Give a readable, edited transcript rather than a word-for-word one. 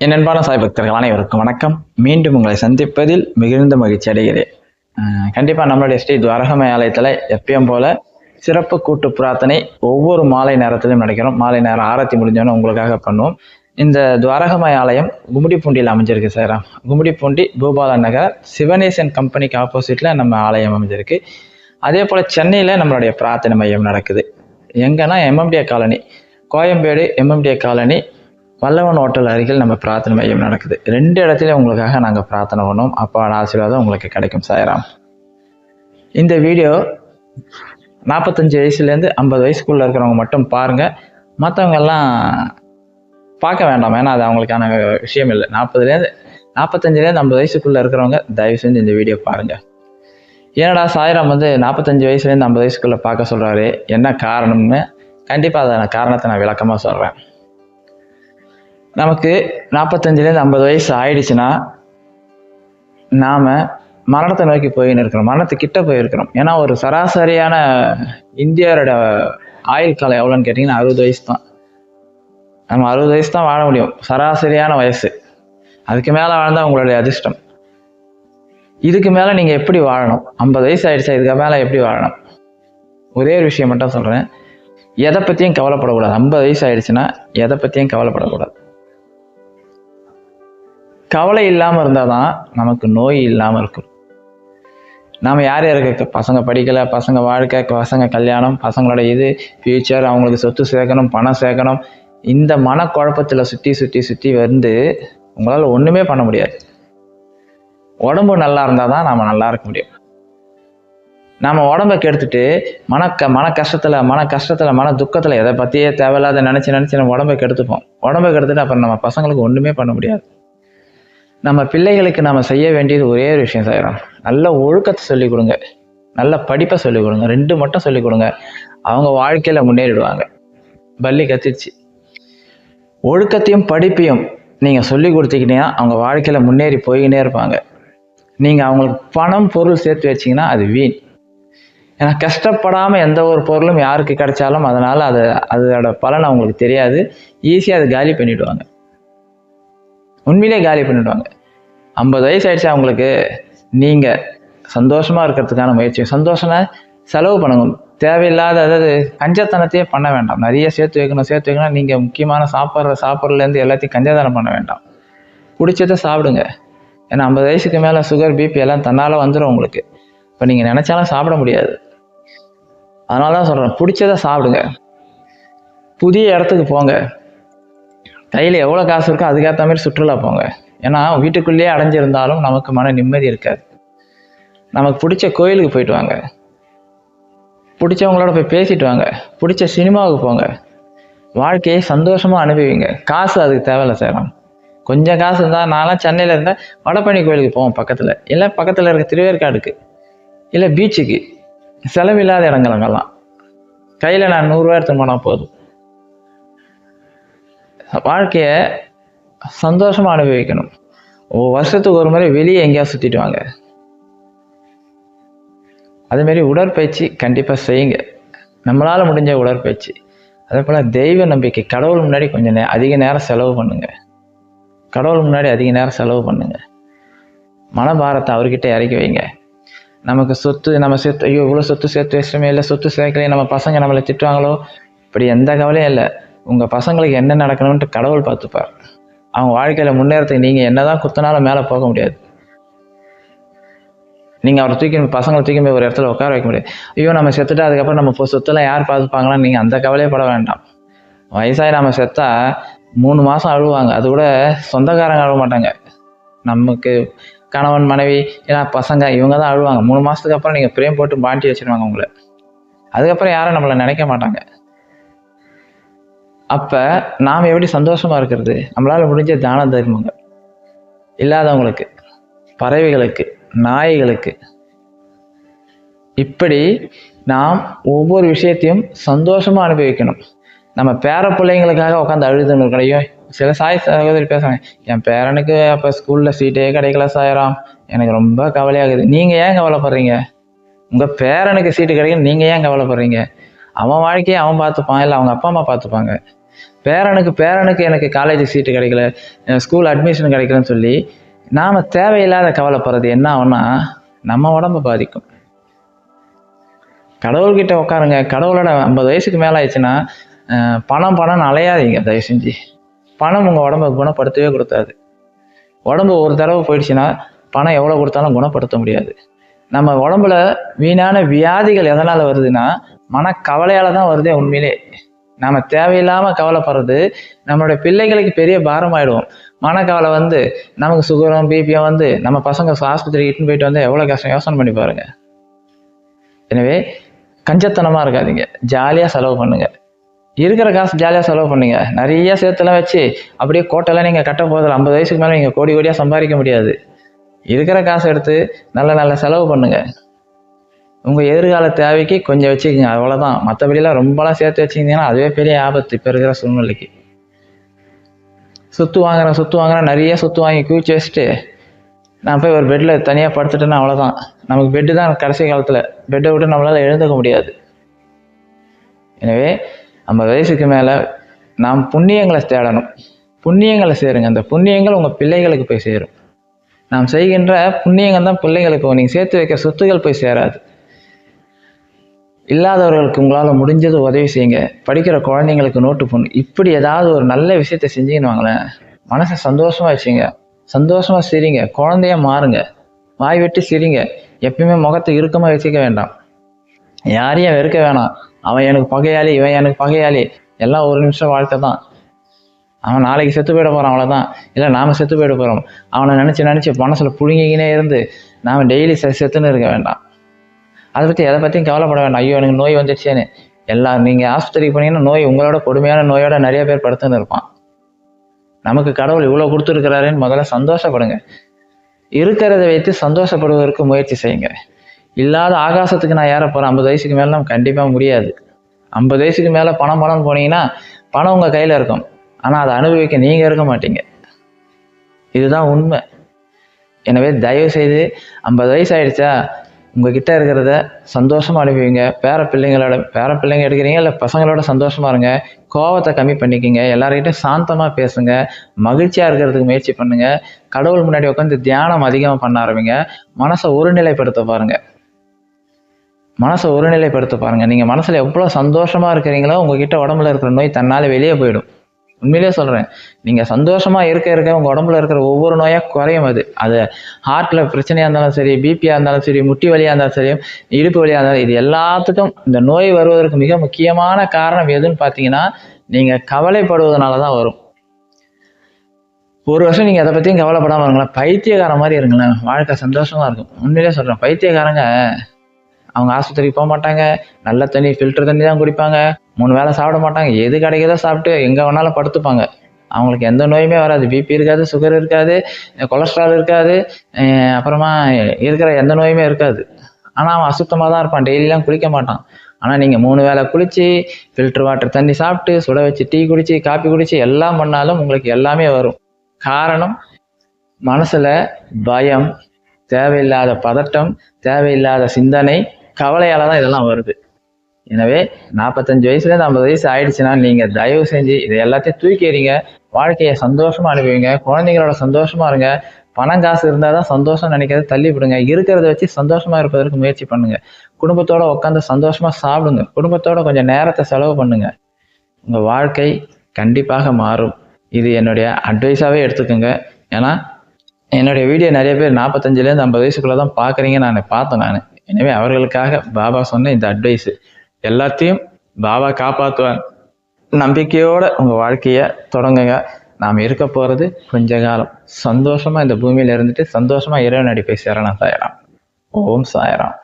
என் அன்பான சாய் பக்தர்கள் அனைவருக்கும் வணக்கம். மீண்டும் உங்களை சந்திப்பதில் மிகுந்த மகிழ்ச்சி அடைகிறேன். கண்டிப்பாக நம்மளுடைய ஸ்ரீ துவாரகமய ஆலயத்தில் எப்பயும் போல சிறப்பு கூட்டு பிரார்த்தனை ஒவ்வொரு மாலை நேரத்திலும் நடக்கிறோம். மாலை நேரம் ஆரத்தி முடிஞ்சோன்னு உங்களுக்காக பண்ணுவோம். இந்த துவாரகமய ஆலயம் கும்மிடிப்பூண்டியில் அமைஞ்சிருக்கு சார். கும்மிடிப்பூண்டி பூபால நகர் சிவனேசன் கம்பெனிக்கு ஆப்போசிட்டில் நம்ம ஆலயம் அமைஞ்சிருக்கு. அதே போல் சென்னையில் நம்மளுடைய பிரார்த்தனை மையம் நடக்குது. எங்கன்னா MMDA colony, Koyambedu MMDA colony, Vallavan hotel அருகில் நம்ம பிரார்த்தனை மையம் நடக்குது. 2 இடத்துலையும் உங்களுக்காக நாங்கள் பிரார்த்தனை பண்ணோம். அப்பாவோட ஆசீர்வாதம் உங்களுக்கு கிடைக்கும் சாய்ராம். இந்த வீடியோ 45 வயசுலேருந்து 50 வயசுக்குள்ளே இருக்கிறவங்க மட்டும் பாருங்கள். மற்றவங்க எல்லாம் பார்க்க வேண்டாம், ஏன்னா அது அவங்களுக்கான விஷயம் இல்லை. 45லேருந்து 50 வயசுக்குள்ளே இருக்கிறவங்க தயவு செஞ்சு இந்த வீடியோ பாருங்கள். ஏன்னடா சாய்ராம் 45 வயசுலேருந்து 50 வயசுக்குள்ளே பார்க்க சொல்கிறாரு, என்ன காரணம்னு கண்டிப்பாக அதை காரணத்தை நான் விளக்கமாக சொல்கிறேன். நமக்கு 45லேருந்து 50 வயசு ஆயிடுச்சுன்னா நாம் மரணத்தை நோக்கி போயின்னு இருக்கிறோம், மரணத்துக்கிட்ட போயிருக்கிறோம். ஏன்னா ஒரு சராசரியான இந்தியரோட ஆயுள் காலம் எவ்வளோன்னு கேட்டிங்கன்னா 60 வயசு தான். நம்ம 60 வயசு தான் வாழ முடியும், சராசரியான வயசு. அதுக்கு மேலே வாழ்ந்தால் உங்களுடைய அதிர்ஷ்டம். இதுக்கு மேலே நீங்கள் எப்படி வாழணும்? 50 வயசு ஆயிடுச்சா, இதுக்கு மேலே எப்படி வாழணும்? ஒரே ஒரு விஷயம் மட்டும் சொல்கிறேன், எதை பற்றியும் கவலைப்படக்கூடாது. 50 வயசு ஆயிடுச்சுன்னா எதை பற்றியும் கவலைப்படக்கூடாது. கவலை இல்லாமல் இருந்தால் தான் நமக்கு நோய் இல்லாமல் இருக்கும். நாம் யார் யாருக்கு பசங்க படிக்கலை, பசங்க வாழ்க்கை, பசங்க கல்யாணம், பசங்களோட ஃப்யூச்சர், அவங்களுக்கு சொத்து சேர்க்கணும், பணம் சேர்க்கணும், இந்த மனக்குழப்பத்தில் சுற்றி வந்து உங்களால் ஒன்றுமே பண்ண முடியாது. உடம்பு நல்லா இருந்தால் தான் நாம் நல்லா இருக்க முடியும். நாம் உடம்பை கெடுத்துட்டு மன கஷ்டத்தில் மன துக்கத்தில் எதை பற்றியே தேவையில்லாத நினச்சி நம்ம உடம்பை கெடுத்துப்போம். உடம்பை கெடுத்துட்டு அப்புறம் நம்ம பசங்களுக்கு ஒன்றுமே பண்ண முடியாது. நம்ம பிள்ளைகளுக்கு நம்ம செய்ய வேண்டியது ஒரே ஒரு விஷயம் செய்கிறோம், நல்ல ஒழுக்கத்தை சொல்லிக் கொடுங்க, நல்ல படிப்பை சொல்லிக் கொடுங்க. 2 மட்டும் சொல்லிக் கொடுங்க, அவங்க வாழ்க்கையில் முன்னேறிடுவாங்க. பள்ளி கத்திடுச்சு. ஒழுக்கத்தையும் படிப்பையும் நீங்கள் சொல்லி கொடுத்தீங்கன்னா அவங்க வாழ்க்கையில் முன்னேறி போய்கினே இருப்பாங்க. நீங்கள் அவங்களுக்கு பணம் பொருள் சேர்த்து வச்சிங்கன்னா அது வீண். ஏன்னா கஷ்டப்படாமல் எந்த ஒரு பொருளும் யாருக்கு கிடைச்சாலும் அதனால் அதோட பலன் அவங்களுக்கு தெரியாது. ஈஸியாக அதை காலி பண்ணிவிடுவாங்க, உண்மையிலே காலி பண்ணிவிடுவாங்க. 50 வயசு ஆயிடுச்சு அவங்களுக்கு, நீங்கள் சந்தோஷமாக இருக்கிறதுக்கான முயற்சி, சந்தோஷம்னா செலவு பண்ணுங்க. தேவையில்லாத, அதாவது கஞ்சத்தனத்தையே பண்ண வேண்டாம். நிறைய சேர்த்து வைக்கணும். நீங்கள் முக்கியமான சாப்பிட்றதுலேருந்து எல்லாத்தையும் கஞ்சத்தனம் பண்ண வேண்டாம். பிடிச்சதை சாப்பிடுங்க. ஏன்னா 50 வயசுக்கு மேலே சுகர், பிபி எல்லாம் தன்னால் வந்துடும் உங்களுக்கு. இப்போ நீங்கள் நினச்சாலும் சாப்பிட முடியாது. அதனால தான் சொல்கிறேன், பிடிச்சதை சாப்பிடுங்க. புதிய இடத்துக்கு போங்க. கையில் எவ்வளோ காசு இருக்கோ அதுக்கேற்ற மாதிரி சுற்றுலா போங்க. ஏன்னா வீட்டுக்குள்ளேயே அடைஞ்சிருந்தாலும் நமக்கு மன நிம்மதி இருக்காது. நமக்கு பிடிச்ச கோயிலுக்கு போயிட்டு வாங்க, பிடிச்சவங்களோட போய் பேசிட்டு வாங்க, பிடிச்ச சினிமாவுக்கு போங்க. வாழ்க்கையை சந்தோஷமாக அனுபவிங்க. காசு அதுக்கு தேவையில்லை சார். கொஞ்சம் காசு இருந்தால், நான்லாம் சென்னையில் இருந்தால் வடபழனி கோயிலுக்கு போவோம் பக்கத்தில், இல்லை பக்கத்தில் இருக்க திருவேற்காடுக்கு, இல்லை பீச்சுக்கு. செலவில்லாத இடங்களெல்லாம் கையில் நான் 100 ரூபா எடுத்து போனால் போதும். வாழ்க்கையை சந்தோஷமாக அனுபவிக்கணும். வருஷத்துக்கு ஒரு முறை வெளியே எங்கேயா சுற்றிட்டு வாங்க. அதேமாரி உடற்பயிற்சி கண்டிப்பாக செய்யுங்க, நம்மளால் முடிஞ்ச உடற்பயிற்சி. அதே போல் தெய்வ நம்பிக்கை, கடவுள் முன்னாடி கொஞ்சம் அதிக நேரம் செலவு பண்ணுங்க. மனபாரத்தை அவர்கிட்ட இறக்கி வைங்க. நமக்கு நம்ம சேர்த்து, ஐயோ இவ்வளோ சொத்து சேர்த்து வச்சுமே, இல்லை சொத்து சேர்க்கலையே, நம்ம பசங்க நம்மளை திட்டுவாங்களோ, இப்படி எந்த கவலையும் இல்லை. உங்கள் பசங்களுக்கு என்ன நடக்கணும்ன்ட்டு கடவுள் பார்த்துப்பார். அவங்க வாழ்க்கையில் முன்னேறத்துக்கு நீங்கள் என்ன தான் குத்தினாலும் மேலே போக முடியாது. நீங்கள் அவரை பசங்களை தூக்கி போய் ஒரு இடத்துல உட்கார வைக்க முடியாது. ஐயோ நம்ம செத்துட்டா அதுக்கப்புறம் நம்ம சொத்தெல்லாம் யார் பார்த்துப்பாங்களான்னு நீங்கள் அந்த கவலையே பட வேண்டாம். வயசாகி நம்ம செத்தா 3 மாதம் அழுவாங்க, அது கூட சொந்தக்காரங்க அழுவ மாட்டாங்க. நமக்கு கணவன், மனைவி, ஏன்னா பசங்க, இவங்க தான் அழுவாங்க. 3 மாதத்துக்கு அப்புறம் நீங்கள் பிரேம் போட்டு பாண்டி வச்சுருவாங்க உங்களை. அதுக்கப்புறம் யாரும் நம்மளை நினைக்க மாட்டாங்க. அப்போ நாம் எப்படி சந்தோஷமாக இருக்கிறது? நம்மளால் முடிஞ்ச தான தர்மங்கள், இல்லாதவங்களுக்கு, பறவைகளுக்கு, நாய்களுக்கு, இப்படி நாம் ஒவ்வொரு விஷயத்தையும் சந்தோஷமாக அனுபவிக்கணும். நம்ம பேர பிள்ளைங்களுக்காக உட்காந்து அழுதுன்னு இருக்கணும். சில சகோதரி பேசுவாங்க, என் பேரனுக்கு அப்போ ஸ்கூலில் சீட்டே கிடைக்கல சாயராம், எனக்கு ரொம்ப கவலையாகுது. நீங்கள் ஏன் கவலைப்படுறீங்க? உங்கள் பேரனுக்கு சீட்டு கிடைக்கல, நீங்கள் ஏன் கவலைப்படுறீங்க? அவன் வாழ்க்கையை அவன் பார்த்துப்பான், இல்லை அவங்க அப்பா அம்மா பார்த்துப்பாங்க. பேரனுக்கு எனக்கு காலேஜ் சீட்டு கிடைக்கல, ஸ்கூல் அட்மிஷன் கிடைக்கலன்னு சொல்லி நாம் தேவையில்லாத கவலைப்படுறது என்ன ஆகும்னா நம்ம உடம்பை பாதிக்கும். கடவுள்கிட்ட உட்காருங்க. கடவுளோட 50 வயசுக்கு மேலே ஆயிடுச்சுன்னா பணம்னு அலையாதீங்க தயவு செஞ்சு. பணம் உங்கள் உடம்பை குணப்படுத்தவே கொடுத்தாது. உடம்பு ஒரு தடவை போயிடுச்சுன்னா பணம் எவ்வளோ கொடுத்தாலும் குணப்படுத்த முடியாது. நம்ம உடம்புல வீணான வியாதிகள் எதனால் வருதுன்னா மனக்கவலையால் தான் வருதே உண்மையிலே. நம்ம தேவையில்லாமல் கவலைப்படுறது நம்மளுடைய பிள்ளைகளுக்கு பெரிய பாரமாயிடுவோம். மனக்கவலை வந்து நமக்கு சுகரும் பிபியும் வந்து நம்ம பசங்க ஆஸ்பத்திரிக்கு இட்டுன்னு போயிட்டு வந்து எவ்வளோ கஷ்டம் யோசனை பண்ணி பாருங்க. எனவே கஞ்சத்தனமாக இருக்காதீங்க, ஜாலியாக செலவு பண்ணுங்க. இருக்கிற காசு ஜாலியாக செலவு பண்ணுங்க. நிறைய சேர்த்துலாம் வச்சு அப்படியே கோட்டெல்லாம் நீங்கள் கட்ட போதில் 50 வயசுக்கு மேலே நீங்கள் கோடியாக சம்பாதிக்க முடியாது. இருக்கிற காசை எடுத்து நல்ல செலவு பண்ணுங்க. உங்கள் எதிர்கால தேவைக்கு கொஞ்சம் வச்சுக்கோங்க, அவ்வளோதான். மற்றபடிலாம் ரொம்பலாம் சேர்த்து வச்சுக்கிங்கன்னா அதுவே பெரிய ஆபத்து இப்போ இருக்கிற சூழ்நிலைக்கு. சொத்து வாங்குறேன் நிறைய சொத்து வாங்கி குவிச்சு வச்சுட்டு நான் போய் ஒரு பெட்டில் தனியாக படுத்துட்டேன்னா அவ்வளோதான். நமக்கு பெட்டு தான் கடைசி காலத்தில். பெட்டை விட்டு நம்மளால் எழுந்துக்க முடியாது. எனவே 50 வயசுக்கு மேலே நாம் புண்ணியங்களை தேடணும். புண்ணியங்களை சேருங்க. அந்த புண்ணியங்கள் உங்கள் பிள்ளைகளுக்கு போய் சேரும். நாம் செய்கின்ற புண்ணியங்கள் தான் பிள்ளைகளுக்கு. நீங்கள் சேர்த்து வைக்கிற சொத்துகள் போய் சேராது. இல்லாதவர்களுக்கு உங்களால் முடிஞ்சது உதவி செய்யுங்க. படிக்கிற குழந்தைங்களுக்கு நோட்டு பண்ணு. இப்படி ஏதாவது ஒரு நல்ல விஷயத்த செஞ்சீங்கன்னு வாங்களேன், மனசை சந்தோஷமாக வச்சுங்க. சந்தோஷமாக சிரிங்க. குழந்தைய மாறுங்க. வாய் விட்டு சிரிங்க. எப்பயுமே முகத்தை இறுக்கமாக வச்சுக்க வேண்டாம். யாரையும் வெறுக்க வேணாம். அவன் எனக்கு பகையாளி, இவன் எனக்கு பகையாளி, எல்லாம் ஒரு நிமிஷம் வாழ்க்கை தான். அவன் நாளைக்கு செத்து போயிட போகிறான், அவ்வளோதான். இல்லை நாம் செத்து போயிட போகிறோம். அவனை நினச்சி மனசில் புழுங்கிக்கினே இருந்து நாம் டெய்லி செத்துன்னு இருக்க வேண்டாம். அதை பற்றி எதை பற்றியும் கவலைப்பட வேண்டாம். ஐயோ எனக்கு நோய் வந்துடுச்சேன்னு. நீங்கள் ஆஸ்பத்திரிக்கு போனீங்கன்னா நோய் உங்களோட கொடுமையான நோயோட நிறைய பேர் படுத்துன்னு இருப்பான். நமக்கு கடவுள் இவ்வளோ கொடுத்துருக்கிறாருன்னு முதல்ல சந்தோஷப்படுங்க. இருக்கிறத வைத்து சந்தோஷப்படுவதற்கு முயற்சி செய்யுங்க. இல்லாத ஆகாசத்துக்கு நான் ஏற போகிறேன் 50 வயசுக்கு மேலாம் கண்டிப்பாக முடியாது. 50 வயசுக்கு மேலே பணம்னு போனீங்கன்னா பணம் உங்கள் கையில் இருக்கும், ஆனால் அதை அனுபவிக்க நீங்கள் இருக்க மாட்டீங்க. இதுதான் உண்மை. எனவே தயவு செய்து 50 வயசு ஆகிடுச்சா உங்ககிட்ட இருக்கிறத சந்தோஷமாக அனுப்புவீங்க. பேரப்பிள்ளைங்க எடுக்கிறீங்க இல்லை பசங்களோட சந்தோஷமாக இருங்க. கோவத்தை கம்மி பண்ணிக்கிங்க. எல்லாருக்கிட்டையும் சாந்தமாக பேசுங்க. மகிழ்ச்சியாக இருக்கிறதுக்கு முயற்சி பண்ணுங்க. கடவுள் முன்னாடி உட்காந்து தியானம் அதிகமாக பண்ண ஆரம்பிங்க. மனசை ஒருநிலைப்படுத்த பாருங்க. நீங்கள் மனசில் எவ்வளோ சந்தோஷமாக இருக்கிறீங்களோ உங்ககிட்ட உடம்புல இருக்கிற நோய் தன்னால் வெளியே போயிடும். உண்மையிலே சொல்கிறேன். நீங்கள் சந்தோஷமாக இருக்க உங்கள் உடம்புல இருக்கிற ஒவ்வொரு நோயாக குறையும். அது ஹார்ட்டில் பிரச்சனையாக இருந்தாலும் சரி, பிபியாக இருந்தாலும் சரி, முட்டி வலியாக இருந்தாலும் சரி, இடுப்பு வலியாக இருந்தாலும், இது எல்லாத்துக்கும் இந்த நோய் வருவதற்கு மிக முக்கியமான காரணம் எதுன்னு பார்த்தீங்கன்னா நீங்கள் கவலைப்படுவதனால தான் வரும். ஒரு வருஷம் நீங்கள் அதை பற்றியும் கவலைப்படாமல் இருங்களேன், பைத்தியக்காரன் மாதிரி இருங்களேன், வாழ்க்கை சந்தோஷமாக இருக்கும். உண்மையிலே சொல்கிறேன். பைத்தியக்காரங்க அவங்க ஆஸ்பத்திரிக்கு போக மாட்டாங்க, நல்ல தண்ணி ஃபில்டர் தண்ணி தான் குடிப்பாங்க, 3 வேளை சாப்பிட மாட்டாங்க, எது கிடைக்கிறதோ சாப்பிட்டு எங்கே வேணாலும் படுத்துப்பாங்க. அவங்களுக்கு எந்த நோயுமே வராது. பிபி இருக்காது, சுகர் இருக்காது, கொலஸ்ட்ரால் இருக்காது, அப்புறமா இருக்கிற எந்த நோயுமே இருக்காது. ஆனால் அவன் அசுத்தமாக தான் இருப்பான், டெய்லிலாம் குளிக்க மாட்டான். ஆனால் நீங்கள் 3 வேளை குளித்து ஃபில்டர் வாட்டர் தண்ணி சாப்பிட்டு சுட வச்சு டீ குடித்து காப்பி குடித்து எல்லாம் பண்ணாலும் உங்களுக்கு எல்லாமே வரும். காரணம் மனசில் பயம், தேவையில்லாத பதட்டம், தேவையில்லாத சிந்தனை, கவலையால் தான் இதெல்லாம் வருது. எனவே 45 வயசுலேருந்து 50 வயசு ஆயிடுச்சுன்னா நீங்கள் தயவு செஞ்சு இதை எல்லாத்தையும் தூக்கி எறிங்க. வாழ்க்கையை சந்தோஷமாக அனுப்புவீங்க. குழந்தைங்களோட சந்தோஷமாக இருங்க. பணம் காசு இருந்தால் தான் சந்தோஷம் நினைக்கிறத தள்ளி விடுங்க. இருக்கிறத வச்சு சந்தோஷமாக இருப்பதற்கு முயற்சி பண்ணுங்க. குடும்பத்தோடு உட்காந்து சந்தோஷமாக சாப்பிடுங்க. குடும்பத்தோட கொஞ்சம் நேரத்தை செலவு பண்ணுங்க. உங்கள் வாழ்க்கை கண்டிப்பாக மாறும். இது என்னுடைய அட்வைஸாகவே எடுத்துக்கோங்க. ஏன்னா என்னுடைய வீடியோ நிறைய பேர் 45லேருந்து 50 வயசுக்குள்ளே தான் பார்க்குறீங்க. பார்த்தேன். எனவே அவர்களுக்காக பாபா சொன்ன இந்த அட்வைஸு எல்லாத்தையும் பாபா காப்பாற்றுவார். நம்பிக்கையோடு உங்கள் வாழ்க்கையை தொடங்குங்க. நாம் இருக்க போகிறது கொஞ்ச காலம். சந்தோஷமாக இந்த பூமியில் இருந்துட்டு சந்தோஷமாக இறைவனடி போய் சேரலாம். சாயராம். ஓம் சாயராம்.